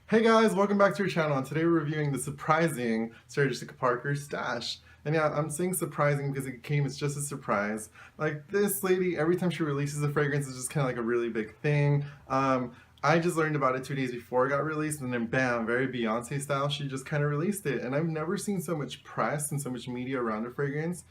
Hey guys, welcome back to your channel, and today we're reviewing the surprising Sarah Jessica Parker stash. And yeah, I'm saying surprising because it came as just a surprise. Like, this lady, every time she releases a fragrance, it's just kind of like a really big thing. I just learned about it 2 days before it got released, and then bam, very Beyonce style, she just kind of released it. And I've never seen so much press and so much media around a fragrance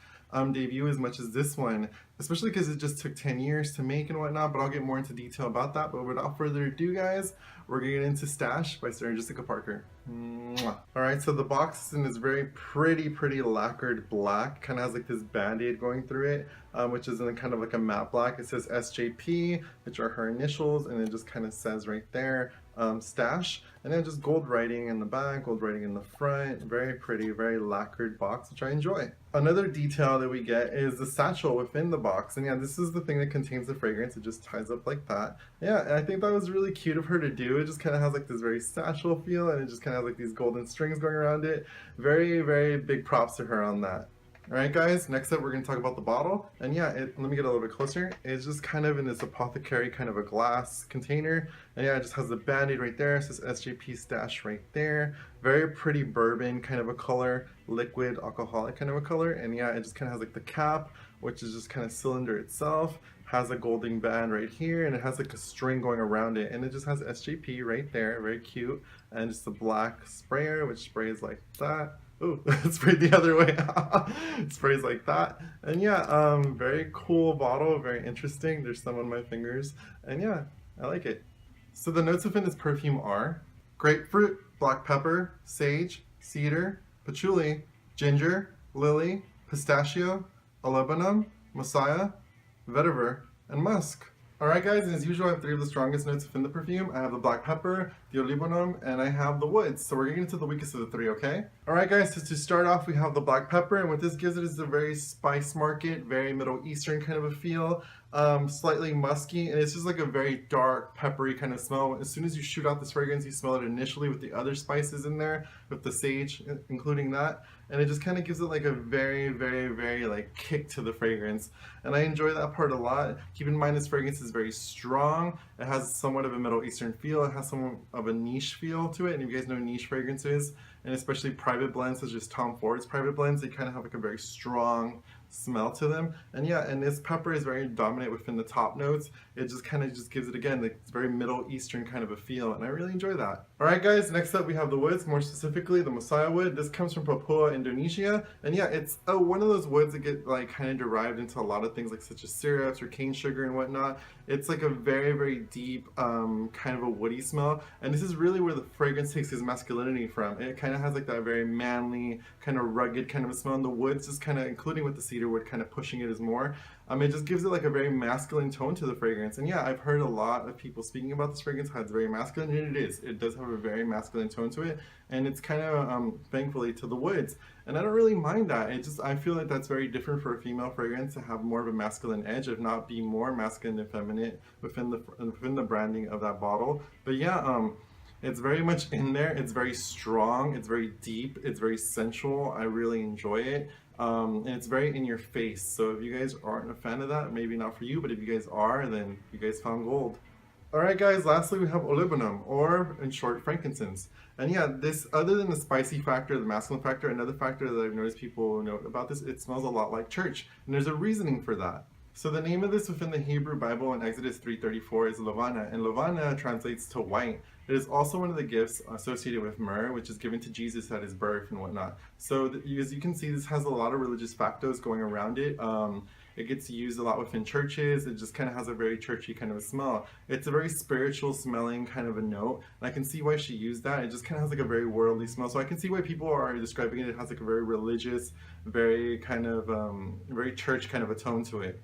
debut as much as this one, especially because it just took 10 years to make and whatnot, but I'll get more into detail about that. But without further ado, guys, we're gonna get into Stash by Sarah Jessica Parker. Mwah. All right, so the box is in this very pretty lacquered black, kind of has like this band-aid going through it, which is in kind of like a matte black. It says SJP, which are her initials, and it just kind of says right there, Stash, and then just gold writing in the back, gold writing in the front. Very pretty, very lacquered box, which I enjoy. Another detail that we get is the satchel within the box, and yeah, this is the thing that contains the fragrance. It just ties up like that. Yeah, and I think that was really cute of her to do. It just kind of has like this very satchel feel, and it just kind of has like these golden strings going around it. Very big props to her on that. Alright guys, next up we're going to talk about the bottle, and yeah, let me get a little bit closer. It's just kind of in this apothecary kind of a glass container, and yeah, it just has the band-aid right there. It says SJP Stash right there. Very pretty bourbon kind of a color, liquid alcoholic kind of a color, and yeah, it just kind of has like the cap, which is just kind of cylinder itself, has a golden band right here, and it has like a string going around it, and it just has SJP right there, very cute, and just a black sprayer which sprays like that. Ooh, it sprayed the other way. It sprays like that. And yeah, very cool bottle, very interesting. There's some on my fingers. And yeah, I like it. So the notes within this perfume are grapefruit, black pepper, sage, cedar, patchouli, ginger, lily, pistachio, olibanum, messiah, vetiver, and musk. Alright guys, and as usual I have 3 of the strongest notes within the perfume. I have the black pepper, the olibanum, and I have the woods. So we're getting into the weakest of the 3, okay? Alright guys, so to start off we have the black pepper, and what this gives it is a very spice market, very Middle Eastern kind of a feel. Slightly musky, and it's just like a very dark, peppery kind of smell. As soon as you shoot out this fragrance, you smell it initially with the other spices in there, with the sage, including that, and it just kind of gives it like a very like kick to the fragrance, and I enjoy that part a lot. Keep in mind this fragrance is very strong. It has somewhat of a Middle Eastern feel. It has somewhat of a niche feel to it, and if you guys know niche fragrances, and especially private blends such as Tom Ford's private blends, they kind of have like a very strong smell to them. And yeah, and this pepper is very dominant within the top notes. It just kind of just gives it, again, like, it's very Middle Eastern kind of a feel, and I really enjoy that. Alright guys, next up we have the woods, more specifically the Messiah wood. This comes from Papua, Indonesia, and yeah, it's one of those woods that get like kind of derived into a lot of things like such as syrups or cane sugar and whatnot. It's like a very deep kind of a woody smell, and this is really where the fragrance takes its masculinity from. It kind of has like that very manly, kind of rugged kind of a smell, and the woods just kind of, including with the cedar wood, kind of pushing it as more. It just gives it like a very masculine tone to the fragrance. And yeah, I've heard a lot of people speaking about this fragrance, how it's very masculine, and it is. It does have a very masculine tone to it, and it's kind of, thankfully, to the woods. And I don't really mind that. I feel like that's very different for a female fragrance to have more of a masculine edge, if not be more masculine and feminine within the branding of that bottle. But yeah, it's very much in there. It's very strong. It's very deep. It's very sensual. I really enjoy it. And it's very in your face. So if you guys aren't a fan of that, maybe not for you, but if you guys are, then you guys found gold. Alright guys, lastly we have olibanum, or in short, frankincense. And yeah, this, other than the spicy factor, the masculine factor, another factor that I've noticed people note about this, it smells a lot like church. And there's a reasoning for that. So the name of this within the Hebrew Bible in Exodus 3:34 is Levana, and Levana translates to white. It is also one of the gifts associated with myrrh, which is given to Jesus at his birth and whatnot. So as you can see, this has a lot of religious factors going around it. It gets used a lot within churches. It just kind of has a very churchy kind of a smell. It's a very spiritual smelling kind of a note, and I can see why she used that. It just kind of has like a very worldly smell, so I can see why people are describing it. It has like a very religious, very kind of, very church kind of a tone to it.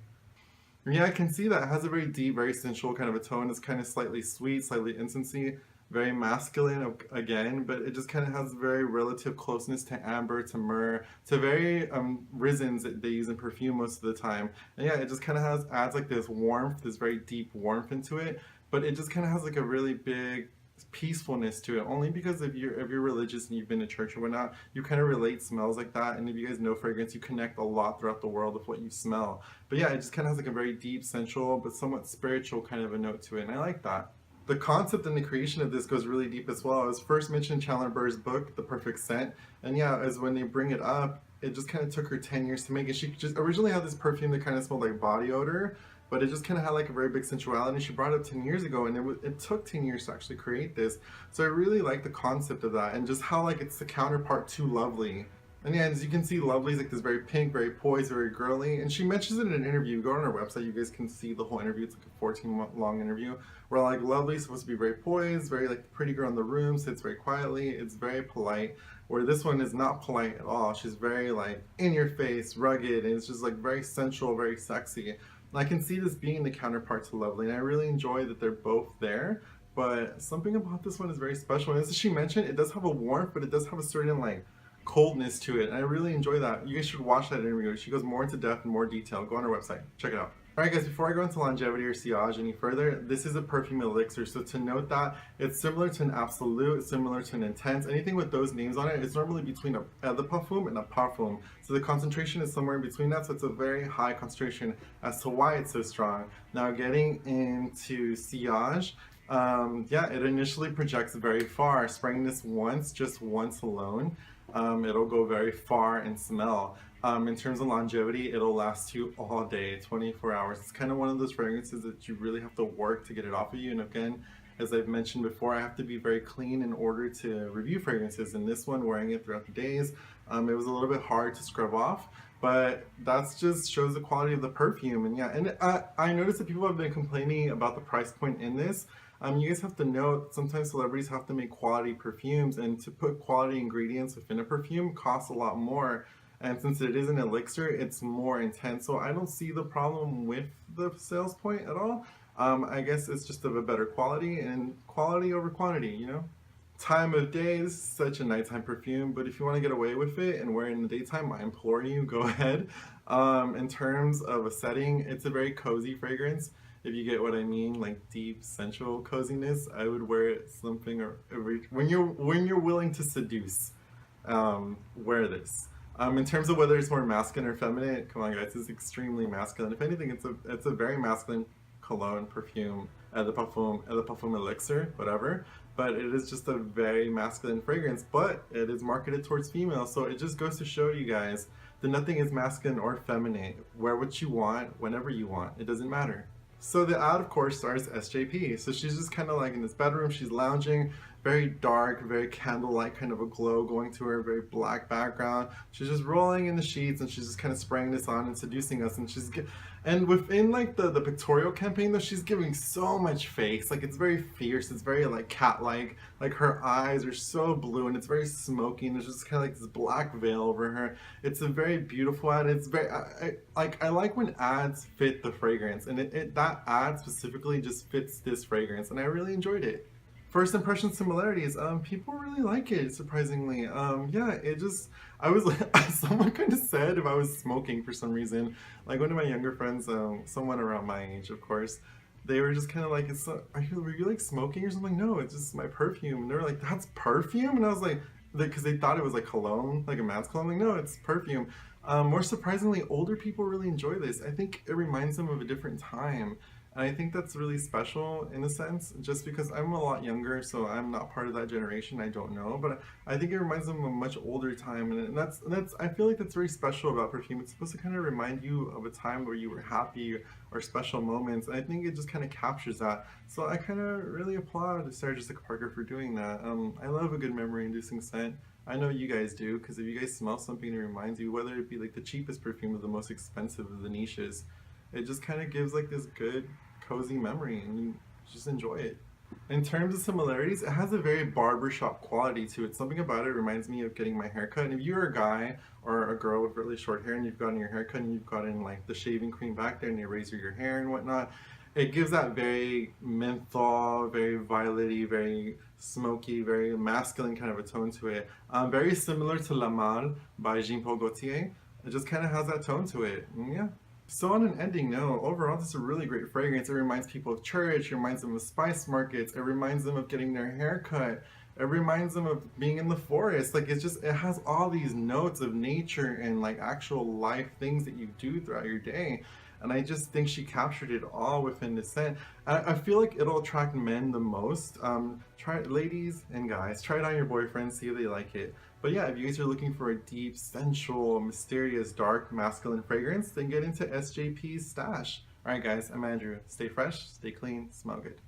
Yeah, I can see that. It has a very deep, very sensual kind of a tone. It's kind of slightly sweet, slightly incense-y, very masculine again, but it just kind of has very relative closeness to amber, to myrrh, to very resins that they use in perfume most of the time. And yeah, it just kind of adds like this warmth, this very deep warmth into it, but it just kind of has like a really big peacefulness to it, only because if you're religious and you've been to church or whatnot, you kind of relate smells like that, and if you guys know fragrance, you connect a lot throughout the world with what you smell. But yeah, it just kind of has like a very deep, sensual, but somewhat spiritual kind of a note to it, and I like that. The concept and the creation of this goes really deep as well. It was first mentioned in Chandler Burr's book, The Perfect Scent. And yeah, as when they bring it up, it just kind of took her 10 years to make it. She just originally had this perfume that kind of smelled like body odor, but it just kind of had like a very big sensuality. She brought it up 10 years ago, and it took 10 years to actually create this. So I really like the concept of that, and just how like it's the counterpart to Lovely. And yeah, as you can see, Lovely's like this very pink, very poised, very girly. And she mentions it in an interview. Go on our website, you guys can see the whole interview. It's like a 14-minute long interview where like Lovely's supposed to be very poised, very like the pretty girl in the room, sits very quietly. It's very polite. Where this one is not polite at all. She's very like in your face, rugged, and it's just like very sensual, very sexy. And I can see this being the counterpart to Lovely, and I really enjoy that they're both there. But something about this one is very special. And as she mentioned, it does have a warmth, but it does have a certain like coldness to it, and I really enjoy that. You guys should watch that interview. She goes more into depth and more detail. Go on her website, check it out. Alright guys, before I go into longevity or sillage any further, this is a perfume elixir, so to note that it's similar to an absolute, similar to an intense. Anything with those names on it is normally between the perfume and a parfum, so the concentration is somewhere in between that, so it's a very high concentration as to why it's so strong. Now getting into sillage, yeah, it initially projects very far. Spraying this once, just once alone, it'll go very far in smell. In terms of longevity, it'll last you all day, 24 hours. It's kind of one of those fragrances that you really have to work to get it off of you. And again, as I've mentioned before, I have to be very clean in order to review fragrances. And this one, wearing it throughout the days, it was a little bit hard to scrub off. But that's just shows the quality of the perfume. And yeah, and I noticed that people have been complaining about the price point in this. You guys have to note, sometimes celebrities have to make quality perfumes, and to put quality ingredients within a perfume costs a lot more. And since it is an elixir, it's more intense. So I don't see the problem with the sales point at all. I guess it's just of a better quality, and quality over quantity, you know? Time of day, this is such a nighttime perfume, but if you want to get away with it and wear it in the daytime, I implore you, go ahead. In terms of a setting, it's a very cozy fragrance. If you get what I mean, like deep sensual coziness, I would wear it something or when you're willing to seduce, wear this. In terms of whether it's more masculine or feminine, come on guys, it's extremely masculine. If anything, it's a very masculine cologne, perfume, the parfum elixir, whatever. But it is just a very masculine fragrance, but it is marketed towards females. So it just goes to show you guys that nothing is masculine or feminine. Wear what you want, whenever you want. It doesn't matter. So the ad, of course, stars SJP. So she's just kind of like in this bedroom, she's lounging, very dark, very candlelight kind of a glow going to her, very black background. She's just rolling in the sheets, and she's just kind of spraying this on and seducing us. And within like the pictorial campaign though, she's giving so much face. Like it's very fierce, it's very like cat-like. Like her eyes are so blue, and it's very smoky, and there's just kind of like this black veil over her. It's a very beautiful ad. It's very, I like when ads fit the fragrance, and that ad specifically just fits this fragrance, and I really enjoyed it. First impression similarities, people really like it, surprisingly. Yeah, it just, I was like, someone kind of said if I was smoking for some reason, like one of my younger friends, someone around my age, of course, they were just kind of like, were you like smoking or something? No, it's just my perfume. And they were like, that's perfume? And I was like, because they thought it was like cologne, like a man's cologne. I'm like, no, it's perfume. More surprisingly, older people really enjoy this. I think it reminds them of a different time. And I think that's really special in a sense, just because I'm a lot younger, so I'm not part of that generation. I don't know, but I think it reminds them of a much older time, and that's I feel like that's very special about perfume. It's supposed to kind of remind you of a time where you were happy or special moments. And I think it just kind of captures that. So I kind of really applaud Sarah Jessica Parker for doing that. I love a good memory-inducing scent. I know you guys do, because if you guys smell something that reminds you, whether it be like the cheapest perfume or the most expensive of the niches, it just kind of gives like this good cozy memory, and you just enjoy it. In terms of similarities, it has a very barbershop quality to it. Something about it reminds me of getting my hair cut. And if you're a guy or a girl with really short hair and you've gotten your hair cut and you've gotten like the shaving cream back there and you razor your hair and whatnot, it gives that very menthol, very violet-y, very smoky, very masculine kind of a tone to it. Very similar to La Malle by Jean Paul Gaultier. It just kind of has that tone to it. And yeah. So on an ending note, overall this is a really great fragrance. It reminds people of church, it reminds them of spice markets, it reminds them of getting their hair cut, it reminds them of being in the forest. Like it has all these notes of nature and like actual life things that you do throughout your day. and I just think she captured it all within the scent. I feel like it'll attract men the most. Try it, ladies and guys, try it on your boyfriend, see if they like it. But yeah, if you guys are looking for a deep, sensual, mysterious, dark, masculine fragrance, then get into SJP's stash. Alright guys, I'm Andrew. Stay fresh, stay clean, smell good.